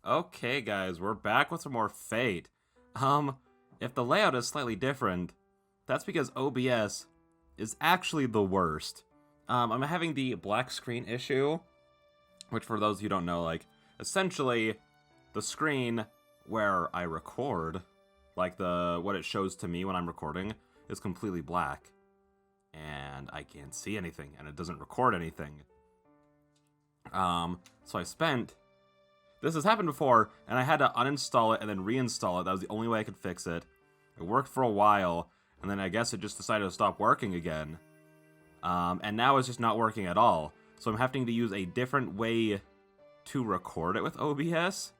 Okay, guys, we're back with some more Fate. If the layout is slightly different, that's because OBS is actually the worst. I'm having the black screen issue, which for those who don't know, like, essentially, the screen where I record, like what it shows to me when I'm recording, is completely black. And I can't see anything, and it doesn't record anything. So I spent... This has happened before, and I had to uninstall it and then reinstall it. That was the only way I could fix it. It worked for a while, and then I guess it just decided to stop working again. And now it's just not working at all. So I'm having to use a different way to record it with OBS.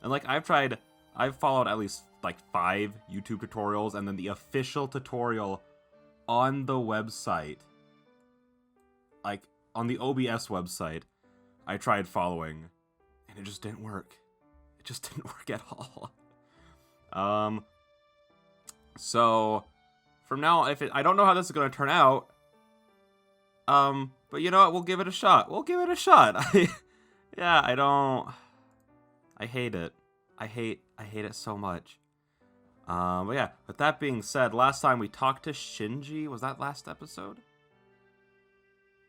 And like I've followed at least like 5 YouTube tutorials, and then the official tutorial on the website, like on the OBS website, I tried following, and it just didn't work. It just didn't work at all. So from now, I don't know how this is gonna turn out. But you know what? We'll give it a shot. We'll give it a shot. I hate it. I hate it so much. But yeah, with that being said, last time we talked to Shinji, was that last episode?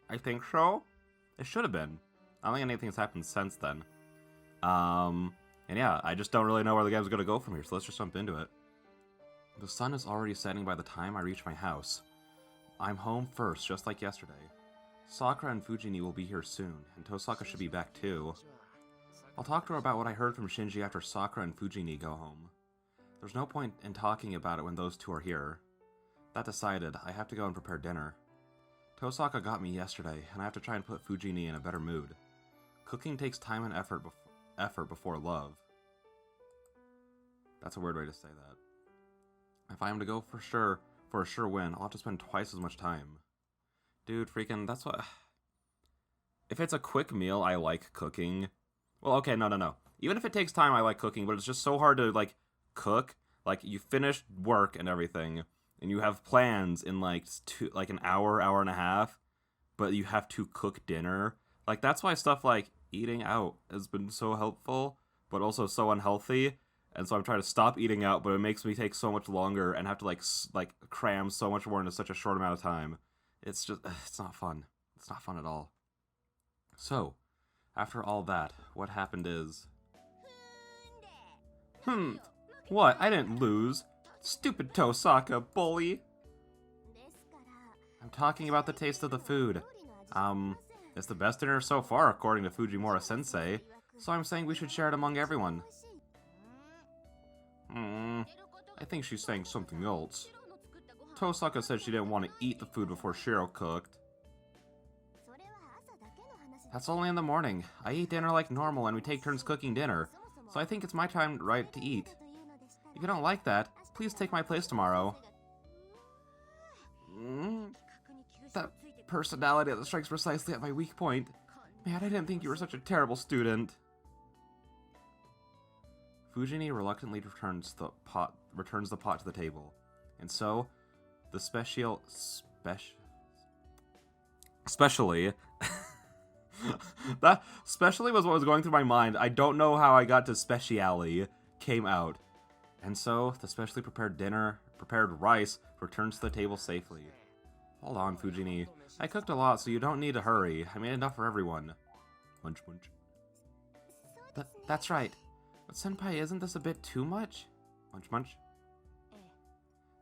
I think so. It should have been. I don't think anything's happened since then. And yeah, I just don't really know where the game's gonna go from here, so let's just jump into it. The sun is already setting by the time I reach my house. I'm home first, just like yesterday. Sakura and Fujini will be here soon, and Tosaka should be back too. I'll talk to her about what I heard from Shinji after Sakura and Fujini go home. There's no point in talking about it when those two are here. That decided, I have to go and prepare dinner. Tosaka got me yesterday, and I have to try and put Fujini in a better mood. Cooking takes time and effort before love. That's a weird way to say that. If I am to go for a sure win, I'll have to spend twice as much time. Dude, freaking, that's what... If it's a quick meal, I like cooking. Well, okay, no. Even if it takes time, I like cooking, but it's just so hard to, like, cook. Like, you finish work and everything, and you have plans in, like, an hour and a half, but you have to cook dinner. Like, that's why stuff like eating out has been so helpful, but also so unhealthy. And so I'm trying to stop eating out, but it makes me take so much longer and have to, like cram so much more into such a short amount of time. It's just, it's not fun. It's not fun at all. So, after all that, what happened is... What? I didn't lose. Stupid Tosaka, bully. I'm talking about the taste of the food. It's the best dinner so far, according to Fujimura-sensei. So I'm saying we should share it among everyone. I think she's saying something else. Tosaka said she didn't want to eat the food before Shiro cooked. That's only in the morning. I eat dinner like normal and we take turns cooking dinner. So I think it's my time right to eat. If you don't like that, please take my place tomorrow. That personality that strikes precisely at my weak point. Man, I didn't think you were such a terrible student. Fujini reluctantly returns the pot to the table. And so, the especially that specially was what was going through my mind. I don't know how I got to speciale came out. And so, the specially prepared rice returns to the table safely. Hold on, Fujini. I cooked a lot, so you don't need to hurry. I made enough for everyone. Munch munch. That's right. But senpai, isn't this a bit too much? Munch munch.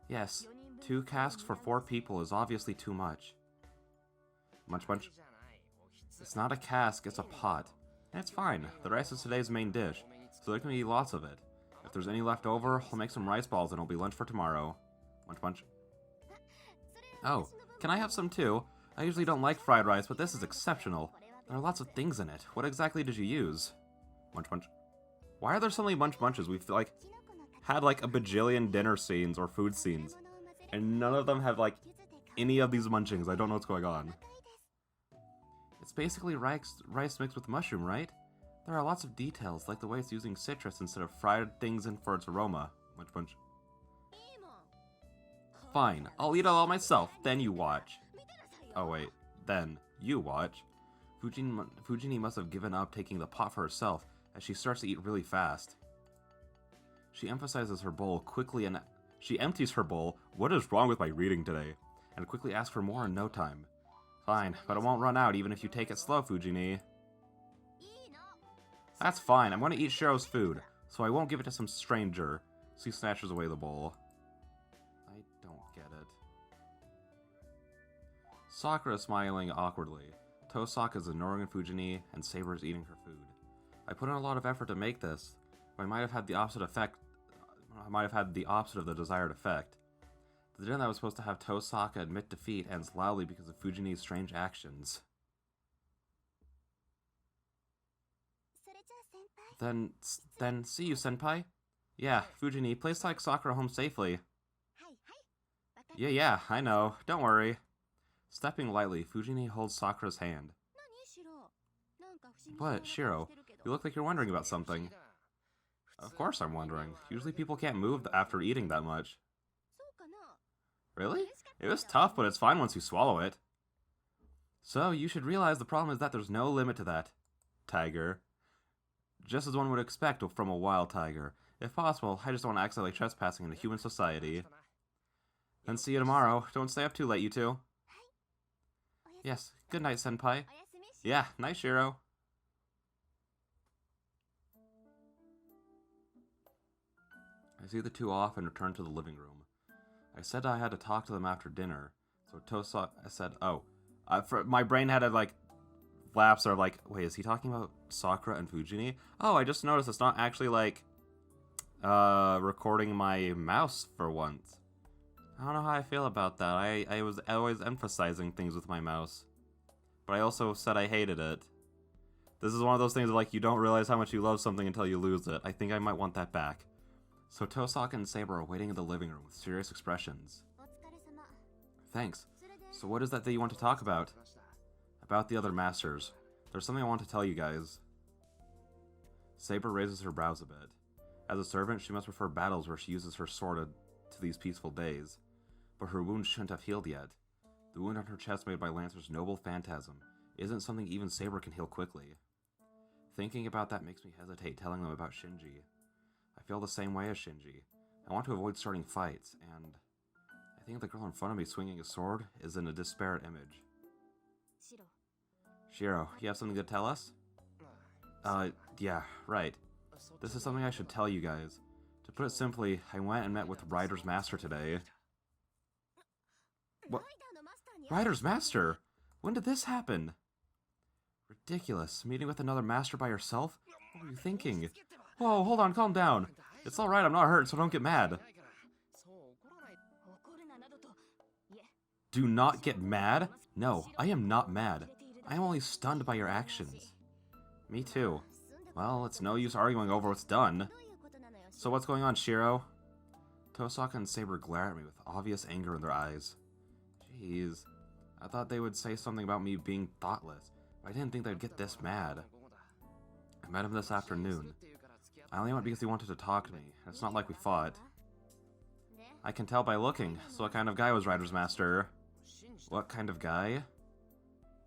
Yes, 2 casks for 4 people is obviously too much. Munch munch. It's not a cask, it's a pot. And it's fine, the rice is today's main dish, so there can be lots of it. If there's any left over, I'll make some rice balls and it'll be lunch for tomorrow. Munch munch. Oh, can I have some too? I usually don't like fried rice, but this is exceptional. There are lots of things in it. What exactly did you use? Munch munch. Why are there so many munch munches? We've, like, had, like, a bajillion dinner scenes or food scenes, and none of them have, like, any of these munchings. I don't know what's going on. It's basically rice mixed with mushroom, right? There are lots of details, like the way it's using citrus instead of fried things in for its aroma. Munch munch. Fine, I'll eat it all myself, then you watch. Oh wait, then you watch. Fujini must have given up taking the pot for herself, as she starts to eat really fast. She emphasizes her bowl quickly and she empties her bowl. What is wrong with my reading today? And quickly asks for more in no time. Fine, but it won't run out even if you take it slow, Fujini. That's fine, I'm going to eat Shiro's food, so I won't give it to some stranger. So he snatches away the bowl. I don't get it. Sakura is smiling awkwardly. Tosaka is ignoring Fujini, and Saber is eating her food. I put in a lot of effort to make this, but I might have had the opposite effect. I might have had the opposite of the desired effect. The dinner that was supposed to have Tosaka admit defeat ends loudly because of Fujini's strange actions. Then see you, senpai. Yeah, Fujini, please take Sakura home safely. Yeah, I know. Don't worry. Stepping lightly, Fujini holds Sakura's hand. What, Shiro? You look like you're wondering about something. Of course I'm wondering. Usually people can't move after eating that much. Really? It was tough, but it's fine once you swallow it. So, you should realize the problem is that there's no limit to that, tiger. Just as one would expect from a wild tiger. If possible, I just don't want to accidentally trespassing into human society. Then see you tomorrow. Don't stay up too late, you two. Yes, good night, senpai. Yeah, night, Shiro. I see the two off and return to the living room. I said I had to talk to them after dinner, so I said, oh. My brain had a, lapse or wait, is he talking about Sakura and Fujini? Oh, I just noticed it's not actually, recording my mouse for once. I don't know how I feel about that. I was always emphasizing things with my mouse. But I also said I hated it. This is one of those things you don't realize how much you love something until you lose it. I think I might want that back. So Tosaka and Saber are waiting in the living room with serious expressions. Thanks. So what is that you want to talk about? About the other masters. There's something I want to tell you guys. Saber raises her brows a bit. As a servant, she must prefer battles where she uses her sword to these peaceful days. But her wound shouldn't have healed yet. The wound on her chest made by Lancer's noble phantasm isn't something even Saber can heal quickly. Thinking about that makes me hesitate telling them about Shinji. I feel the same way as Shinji. I want to avoid starting fights, and I think the girl in front of me swinging a sword is in a disparate image. Shiro, you have something to tell us? Yeah, right. This is something I should tell you guys. To put it simply, I went and met with Rider's Master today. What? Rider's Master? When did this happen? Ridiculous. Meeting with another master by yourself? What were you thinking? Whoa, hold on, calm down. It's alright, I'm not hurt, so don't get mad. Do not get mad? No, I am not mad. I am only stunned by your actions. Me too. Well, it's no use arguing over what's done. So what's going on, Shiro? Tosaka and Saber glare at me with obvious anger in their eyes. Jeez. I thought they would say something about me being thoughtless, but I didn't think they'd get this mad. I met him this afternoon. I only went because he wanted to talk to me, and it's not like we fought. I can tell by looking, so what kind of guy was Rider's Master? What kind of guy?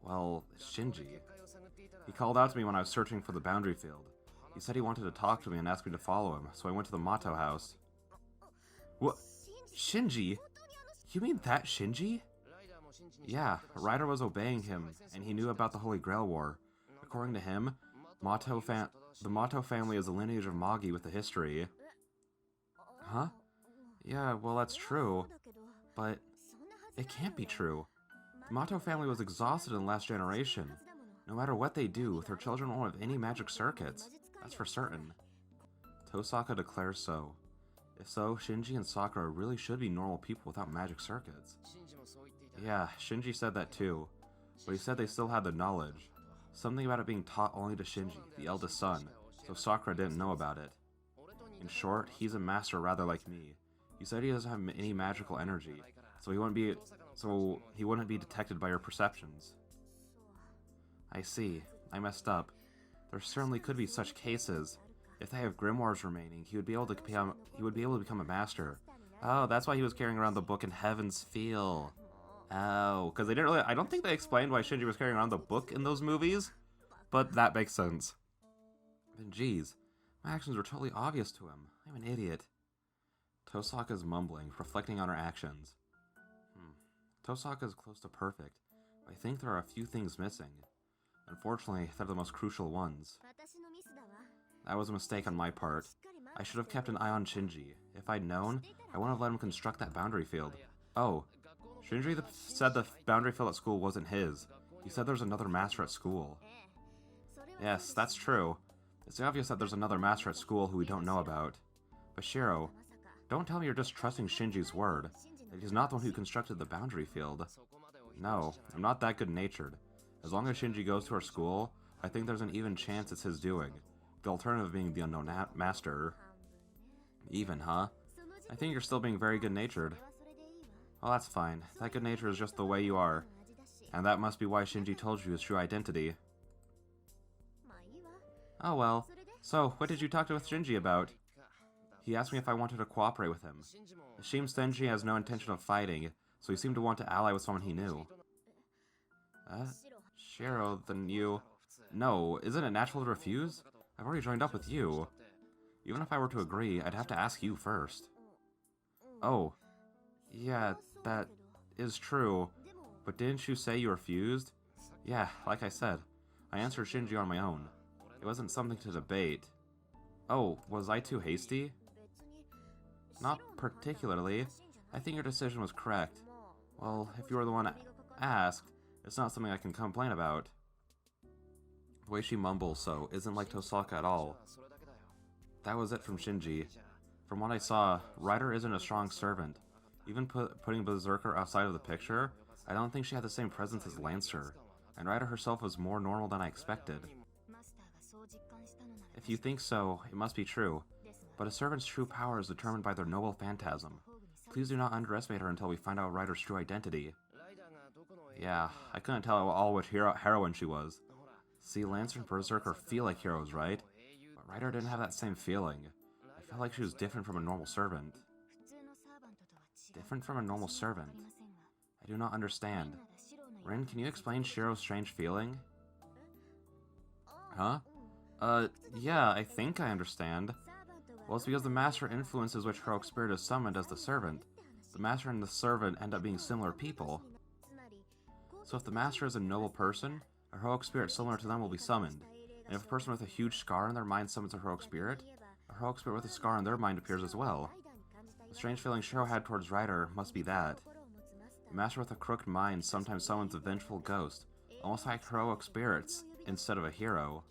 Well, Shinji. He called out to me when I was searching for the boundary field. He said he wanted to talk to me and asked me to follow him, so I went to the Mato house. What? Shinji? You mean that Shinji? Yeah, Rider was obeying him, and he knew about the Holy Grail War. According to him, the Mato family is a lineage of Magi with a history. Huh? Yeah, well that's true, but it can't be true. The Mato family was exhausted in the last generation. No matter what they do, their children won't have any magic circuits. That's for certain. Tosaka declares so. If so, Shinji and Sakura really should be normal people without magic circuits. Yeah, Shinji said that too, but he said they still had the knowledge. Something about it being taught only to Shinji, the eldest son, so Sakura didn't know about it. In short, he's a master rather like me. He said he doesn't have any magical energy, so he wouldn't be detected by your perceptions. I see. I messed up. There certainly could be such cases. If they have grimoires remaining, he would be able to become a master. Oh, that's why he was carrying around the book in Heaven's Feel. Oh, because I don't think they explained why Shinji was carrying around the book in those movies, but that makes sense. Then geez, my actions were totally obvious to him. I'm an idiot. Tosaka's mumbling, reflecting on her actions. Tosaka is close to perfect, but I think there are a few things missing. Unfortunately, they're the most crucial ones. That was a mistake on my part. I should have kept an eye on Shinji. If I'd known, I wouldn't have let him construct that boundary field. Oh, Shinji said the boundary field at school wasn't his. He said there's another master at school. Yes, that's true. It's obvious that there's another master at school who we don't know about. But Shiro, don't tell me you're just trusting Shinji's word, that he's not the one who constructed the boundary field. No, I'm not that good-natured. As long as Shinji goes to our school, I think there's an even chance it's his doing. The alternative being the unknown master. Even, huh? I think you're still being very good-natured. Well, that's fine. That good nature is just the way you are. And that must be why Shinji told you his true identity. Oh well. So, what did you talk with Shinji about? He asked me if I wanted to cooperate with him. It seems Shinji has no intention of fighting, so he seemed to want to ally with someone he knew. Shiro, then you... No, isn't it natural to refuse? I've already joined up with you. Even if I were to agree, I'd have to ask you first. Oh. Yeah, that is true. But didn't you say you refused? Yeah, like I said. I answered Shinji on my own. It wasn't something to debate. Oh, was I too hasty? Not particularly. I think your decision was correct. Well, if you were the one asked, it's not something I can complain about. The way she mumbles so isn't like Tosaka at all. That was it from Shinji. From what I saw, Ryder isn't a strong servant. Even putting Berserker outside of the picture, I don't think she had the same presence as Lancer, and Ryder herself was more normal than I expected. If you think so, it must be true, but a servant's true power is determined by their noble phantasm. Please do not underestimate her until we find out Ryder's true identity. Yeah, I couldn't tell all which heroine she was. See, Lancer and Berserker feel like heroes, right? But Ryder didn't have that same feeling. I felt like she was different from a normal servant. Different from a normal servant? I do not understand. Rin, can you explain Shiro's strange feeling? Huh? Yeah, I think I understand. Well, it's because the master influences which heroic spirit is summoned as the servant. The master and the servant end up being similar people. So if the master is a noble person, a heroic spirit similar to them will be summoned. And if a person with a huge scar in their mind summons a heroic spirit with a scar in their mind appears as well. The strange feeling Shiro had towards Ryder must be that. The master with a crooked mind sometimes summons a vengeful ghost, almost like heroic spirits, instead of a hero.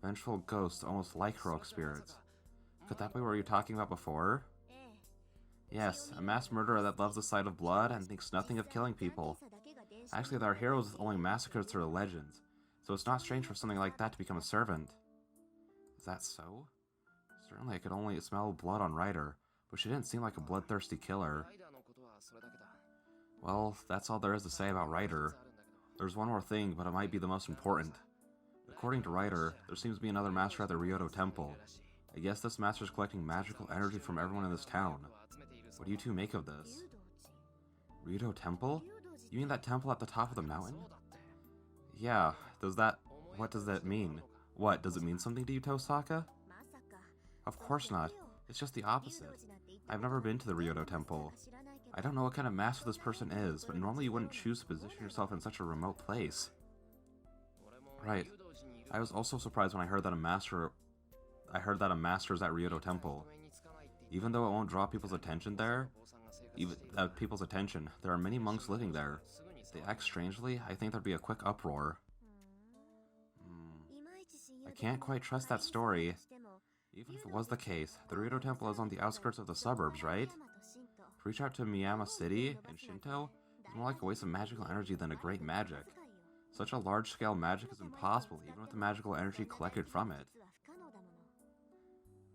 Vengeful ghosts almost like heroic spirits. Could that be what you were talking about before? Yes, a mass murderer that loves the sight of blood and thinks nothing of killing people. Actually, there are heroes with only massacres through the legends, so it's not strange for something like that to become a servant. Is that so? Certainly I could only smell blood on Ryder, but she didn't seem like a bloodthirsty killer. Well, that's all there is to say about Ryder. There's one more thing, but it might be the most important. According to Ryder, there seems to be another master at the Ryoto Temple. I guess this master is collecting magical energy from everyone in this town. What do you two make of this? Ryoto Temple? You mean that temple at the top of the mountain? Yeah, what does that mean? What, does it mean something to you, Tosaka? Of course not. It's just the opposite. I've never been to the Ryoto Temple. I don't know what kind of master this person is, but normally you wouldn't choose to position yourself in such a remote place. Right. I was also surprised when I heard that a master is at Ryoto Temple. Even though it won't draw people's attention there, there are many monks living there. If they act strangely, I think there'd be a quick uproar. I can't quite trust that story. Even if it was the case, the Ryoto Temple is on the outskirts of the suburbs, right? To reach out to Miyama City and Shinto is more like a waste of magical energy than a great magic. Such a large-scale magic is impossible, even with the magical energy collected from it.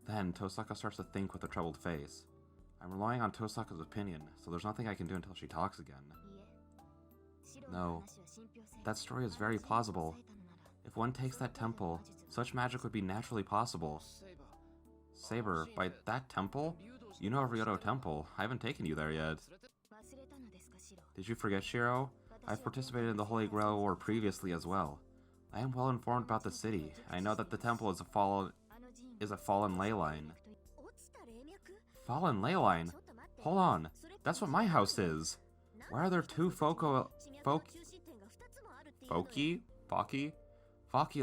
Then, Tosaka starts to think with a troubled face. I'm relying on Tosaka's opinion, so there's nothing I can do until she talks again. No. That story is very plausible. If one takes that temple, such magic would be naturally possible. Saber, by that temple? You know of Ryoto Temple. I haven't taken you there yet. Did you forget, Shiro? I've participated in the Holy Grail War previously as well. I am well informed about the city. I know that the temple is a fallen ley line. Fallen ley line? Hold on. That's what my house is. Why are there two Fockia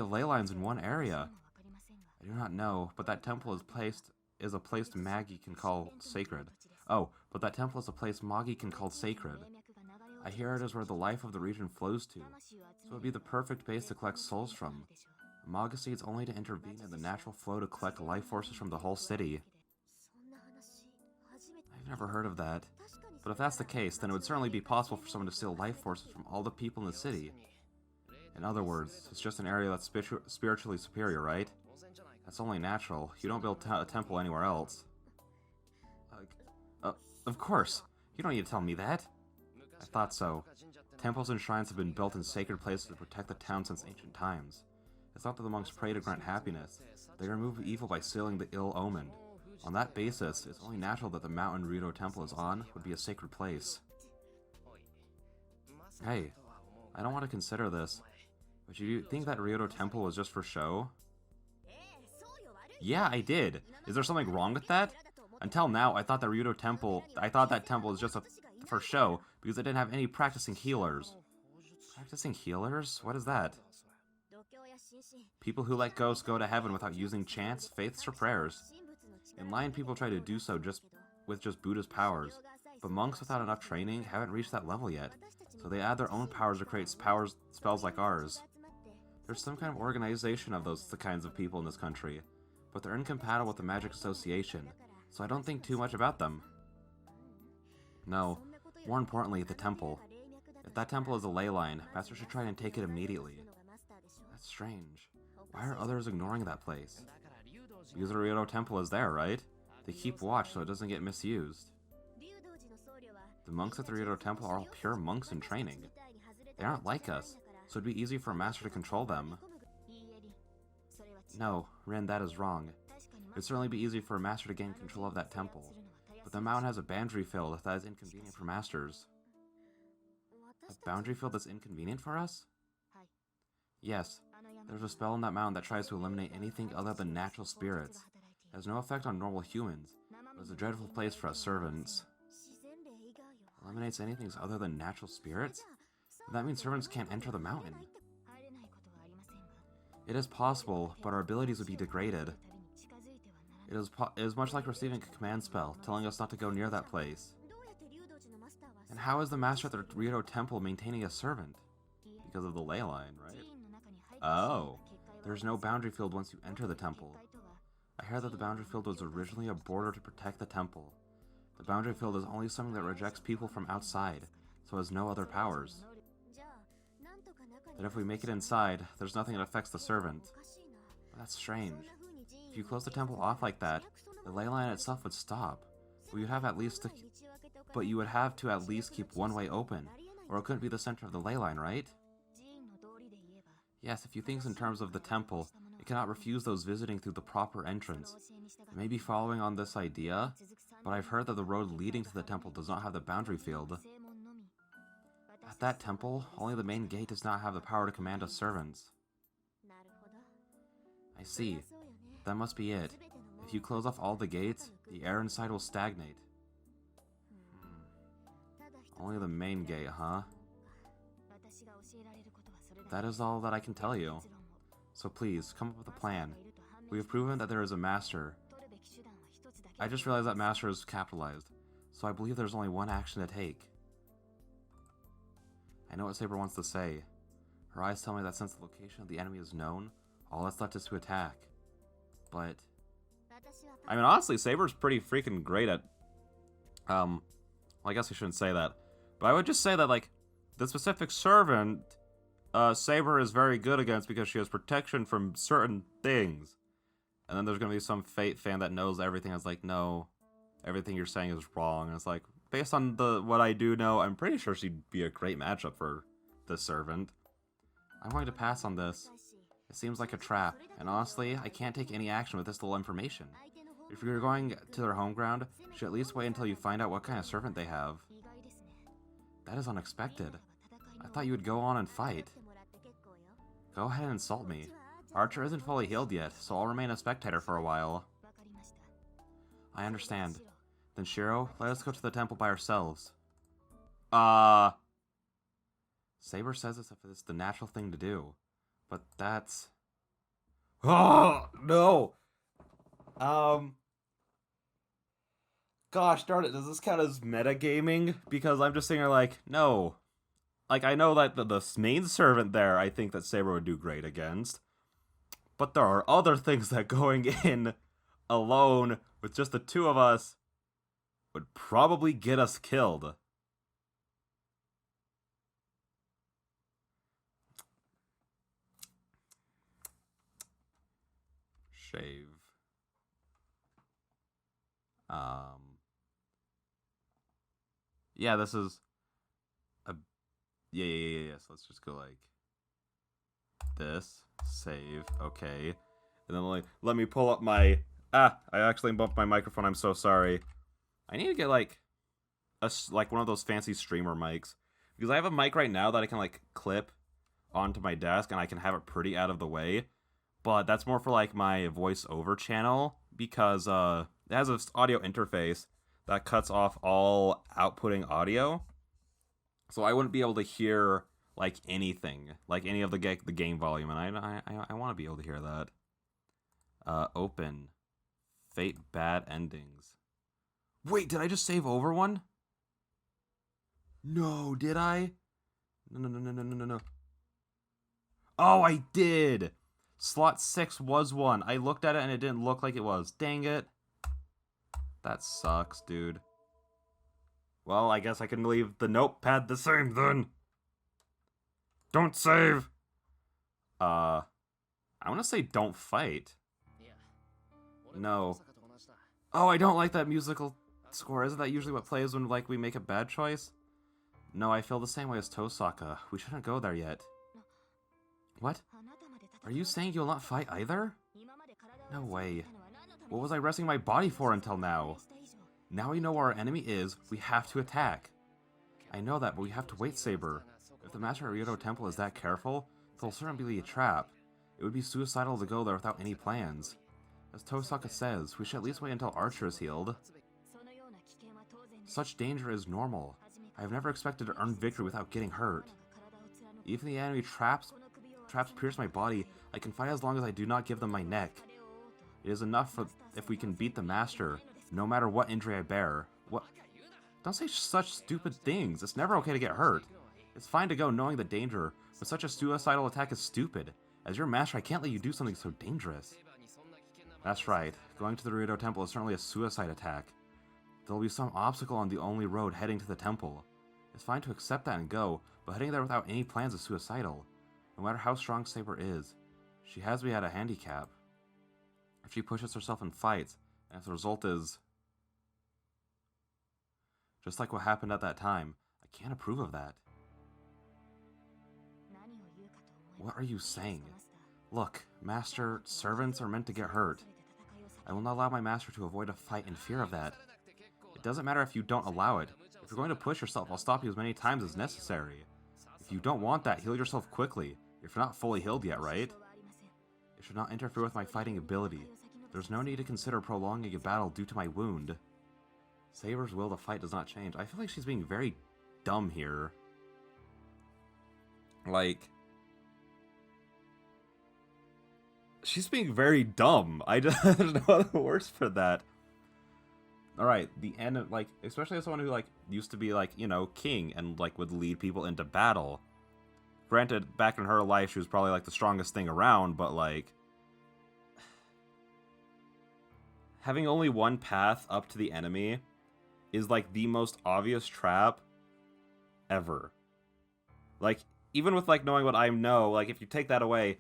ley lines in one area? I do not know, but that temple is a place Maggie can call sacred. Oh, but that temple is a place Maggie can call sacred. I hear it is where the life of the region flows to, so it would be the perfect base to collect souls from. Maga seeds only to intervene in the natural flow to collect life forces from the whole city. I've never heard of that. But if that's the case, then it would certainly be possible for someone to steal life forces from all the people in the city. In other words, it's just an area that's spiritually superior, right? That's only natural. You don't build a temple anywhere else. Of course. You don't need to tell me that. I thought so. Temples and shrines have been built in sacred places to protect the town since ancient times. It's not that the monks pray to grant happiness. They remove evil by sealing the ill-omened. On that basis, it's only natural that the mountain Rito Temple is on would be a sacred place. Hey, I don't want to consider this, but you think that Rito Temple was just for show? Yeah, I did. Is there something wrong with that? Until now, I thought that temple was just for show because it didn't have any practicing healers. Practicing healers? What is that? People who let ghosts go to heaven without using chants, faiths, or prayers. In Lion, people try to do so with just Buddha's powers, but monks without enough training haven't reached that level yet, so they add their own powers to create spells like ours. There's some kind of organization of those kinds of people in this country, but they're incompatible with the Magic Association, so I don't think too much about them. No, more importantly, the temple. If that temple is a ley line, Master should try and take it immediately. That's strange. Why are others ignoring that place? Because the Rito Temple is there, right? They keep watch so it doesn't get misused. The monks at the Rito Temple are all pure monks in training. They aren't like us, so it'd be easy for a master to control them. No, Rin, that is wrong. It'd certainly be easy for a master to gain control of that temple, but the mountain has a boundary field that is inconvenient for masters. A boundary field that's inconvenient for us? Yes. There's a spell in that mountain that tries to eliminate anything other than natural spirits. It has no effect on normal humans, but is a dreadful place for us servants. Eliminates anything other than natural spirits? That means servants can't enter the mountain. It is possible, but our abilities would be degraded. It is much like receiving a command spell, telling us not to go near that place. And how is the master at the Rito Temple maintaining a servant? Because of the ley line, right? Oh, there's no boundary field once you enter the temple. I heard that the boundary field was originally a border to protect the temple. The boundary field is only something that rejects people from outside, so has no other powers. That if we make it inside, there's nothing that affects the servant. But that's strange. If you close the temple off like that, the ley line itself would stop. But you would have to at least keep one way open, or it couldn't be the center of the ley line, right? Yes, if you think in terms of the temple, it cannot refuse those visiting through the proper entrance. It may be following on this idea, but I've heard that the road leading to the temple does not have the boundary field. At that temple, only the main gate does not have the power to command us servants. I see. That must be it. If you close off all the gates, the air inside will stagnate. Only the main gate, huh? That is all that I can tell you. So please, come up with a plan. We have proven that there is a master. I just realized that master is capitalized, so I believe there's only one action to take. I know what Saber wants to say. Her eyes tell me that since the location of the enemy is known, all that's left is to attack. But I mean, honestly, Saber's pretty freaking great at... well, I guess I shouldn't say that. But I would just say that, like, the specific servant, Saber is very good against because she has protection from certain things. And then there's going to be some Fate fan that knows everything. It's like, no, everything you're saying is wrong. And it's like, based on what I do know, I'm pretty sure she'd be a great matchup for this servant. I'm going to pass on this. It seems like a trap, and honestly, I can't take any action with this little information. If you're going to their home ground, you should at least wait until you find out what kind of servant they have. That is unexpected. I thought you would go on and fight. Go ahead and insult me. Archer isn't fully healed yet, so I'll remain a spectator for a while. I understand. Then Shiro, let us go to the temple by ourselves. Saber says it's the natural thing to do. But that's... Oh, no! Gosh darn it, does this count as metagaming? Because I'm just sitting here like, no. Like, I know that the main servant there, I think that Saber would do great against. But there are other things that going in alone with just the two of us would probably get us killed. Shave. Yeah, this is a... Yeah. So let's just go like this. Save. Okay. And then let me pull up my... I actually bumped my microphone. I'm so sorry. I need to get like one of those fancy streamer mics. Because I have a mic right now that I can like clip onto my desk and I can have it pretty out of the way. But that's more for like my voiceover channel because it has an audio interface that cuts off all outputting audio. So I wouldn't be able to hear like anything, like any of the game volume, and I want to be able to hear that. Open. Fate bad endings. Wait, did I just save over one? No, did I? No. Oh, I did! Slot 6 was one. I looked at it and it didn't look like it was. Dang it. That sucks, dude. Well, I guess I can leave the notepad the same then. Don't save! I want to say don't fight. No. Oh, I don't like that musical score. Isn't that usually what plays when, like, we make a bad choice? No, I feel the same way as Tosaka. We shouldn't go there yet. What? Are you saying you'll not fight either? No way. What was I resting my body for until now? Now we know where our enemy is, we have to attack. I know that, but we have to wait, Saber. If the Master at Ryoto Temple is that careful, it'll certainly be a trap. It would be suicidal to go there without any plans. As Tosaka says, we should at least wait until Archer is healed. Such danger is normal. I have never expected to earn victory without getting hurt. Even the enemy traps pierce my body, I can fight as long as I do not give them my neck. It is enough if we can beat the Master, no matter what injury I bear. What? Don't say such stupid things. It's never okay to get hurt. It's fine to go knowing the danger, but such a suicidal attack is stupid. As your master, I can't let you do something so dangerous. That's right. Going to the Ryoto Temple is certainly a suicide attack. There will be some obstacle on the only road heading to the temple. It's fine to accept that and go, but heading there without any plans is suicidal. No matter how strong Saber is, she has me at a handicap. If she pushes herself in fights, and if the result is just like what happened at that time, I can't approve of that. What are you saying? Look, Master, servants are meant to get hurt. I will not allow my master to avoid a fight in fear of that. It doesn't matter if you don't allow it. If you're going to push yourself, I'll stop you as many times as necessary. If you don't want that, heal yourself quickly. If you're not fully healed yet, right? It should not interfere with my fighting ability. There's no need to consider prolonging a battle due to my wound. Saber's will to fight does not change. I feel like she's being very dumb here. Like, she's being very dumb. There's no other words for that. Alright, the end of, like, especially as someone who, like, used to be, like, you know, king and, like, would lead people into battle. Granted, back in her life, she was probably, like, the strongest thing around, but, like, having only one path up to the enemy is, like, the most obvious trap ever. Like, even with, like, knowing what I know, like, if you take that away,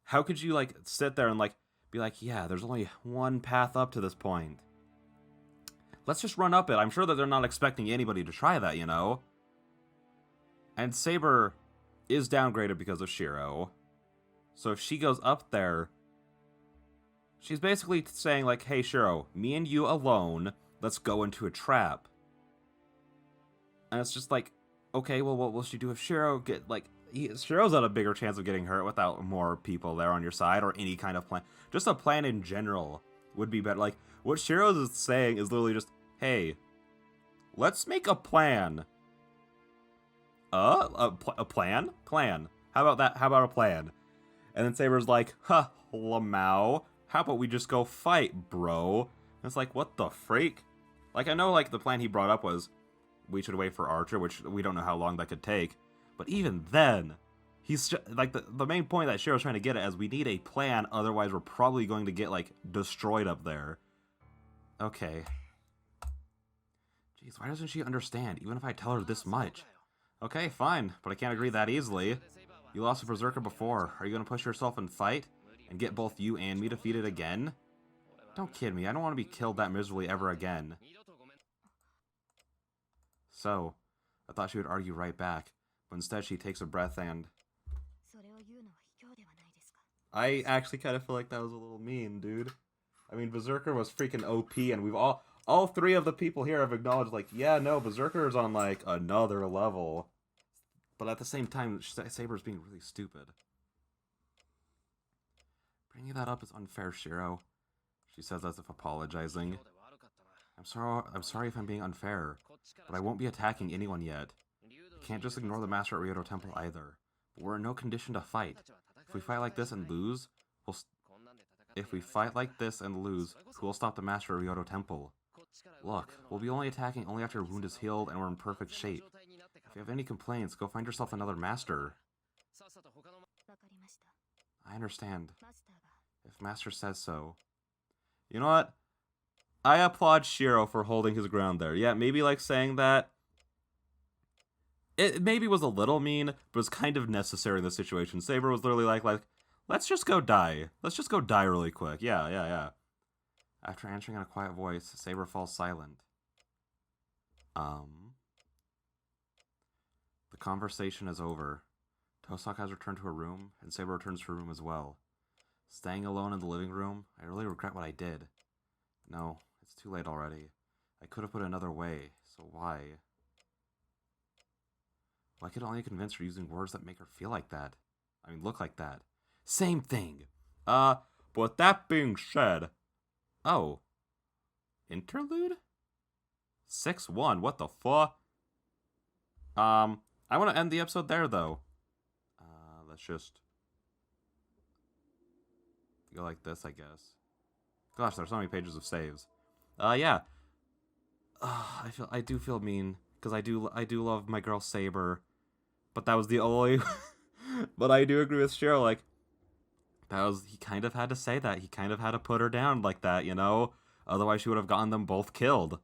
how could you, like, sit there and, like, be like, yeah, there's only one path up to this point. Let's just run up it. I'm sure that they're not expecting anybody to try that, you know? And Saber is downgraded because of Shiro. So if she goes up there, she's basically saying, like, hey, Shiro, me and you alone, let's go into a trap. And it's just like, okay, well, what will she do if Shiro get, like, Shiro's had a bigger chance of getting hurt without more people there on your side or any kind of plan. Just a plan in general would be better. Like, what Shiro's saying is literally just, hey, let's make a plan. A plan? Plan. How about that? How about a plan? And then Saber's like, huh, Lamau, how about we just go fight, bro? And it's like, what the freak? Like, I know, like, the plan he brought up was we should wait for Archer, which we don't know how long that could take. But even then, he's like, the main point that Shiro's trying to get at is we need a plan, otherwise we're probably going to get, like, destroyed up there. Okay. Jeez, why doesn't she understand, even if I tell her this much? Okay, fine, but I can't agree that easily. You lost a Berserker before. Are you going to push yourself and fight? And get both you and me defeated again? Don't kid me, I don't want to be killed that miserably ever again. So, I thought she would argue right back, but instead she takes a breath and... I actually kind of feel like that was a little mean, dude. I mean, Berserker was freaking OP, and we've all three of the people here have acknowledged, like, yeah, no, Berserker is on, like, another level. But at the same time, Saber's being really stupid. Bringing that up is unfair, Shiro. She says as if apologizing. I'm sorry if I'm being unfair, but I won't be attacking anyone yet. Can't just ignore the Master at Ryoto Temple either. But we're in no condition to fight. If we fight like this and lose, who will stop the Master at Ryoto Temple? Look, we'll be attacking only after your wound is healed and we're in perfect shape. If you have any complaints, go find yourself another master. I understand. If Master says so. You know what? I applaud Shiro for holding his ground there. Yeah, maybe like saying that it maybe was a little mean, but it's kind of necessary in this situation. Saber was literally like, let's just go die. Let's just go die really quick. Yeah. After answering in a quiet voice, Saber falls silent. The conversation is over. Tosaka has returned to her room, and Saber returns to her room as well. Staying alone in the living room, I really regret what I did. No, it's too late already. I could have put it another way, so why? Why could I only convince her using words that make her feel like that? I mean, look like that. Same thing! But with that being said... Oh. Interlude? 6-1, what the fuck? I want to end the episode there, though. Let's just... go like this, I guess. Gosh, there's so many pages of saves. Yeah. I do feel mean, because I do love my girl Saber, but that was the only... But I do agree with Shiro, like, he kind of had to say that. He kind of had to put her down like that, you know? Otherwise she would have gotten them both killed.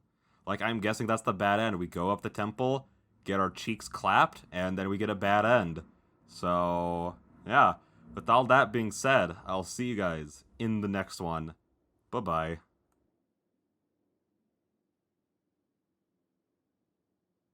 Like, I'm guessing that's the bad end. We go up the temple, get our cheeks clapped, and then we get a bad end. So, yeah. With all that being said, I'll see you guys in the next one. Bye-bye.